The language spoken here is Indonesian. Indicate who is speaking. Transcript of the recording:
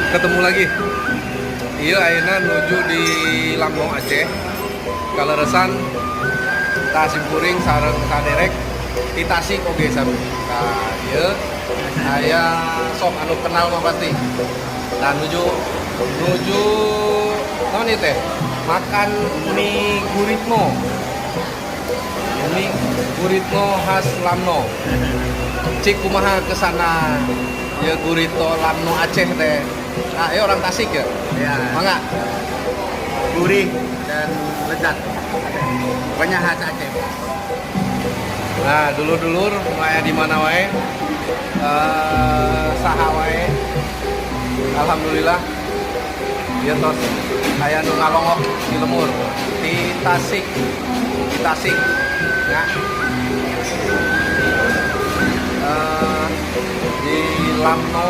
Speaker 1: Ketemu lagi. Iya, ayeuna nuju di Lampung Aceh. Kaleresan Tasimpuring sareng saderek di Tasik oge sami. Nah, ieu aya sok anu kenal mah pati. Dan nuju naon ieu teh? Makan mie guritno. Mie guritno khas Lamno. Cik kumaha kesana ya gurito Lamno Aceh teh. Ah, orang Tasik ya?
Speaker 2: Ya,
Speaker 1: Mangga.
Speaker 2: gurih dan lezat. Pokoknya khas Aceh.
Speaker 1: Nah, dulur-dulur aya di mana wae? Saha wae. Alhamdulillah. Ieu tos aya nu ngalongok di lemur di Tasik. Di Tasik. Ya. Di Lamno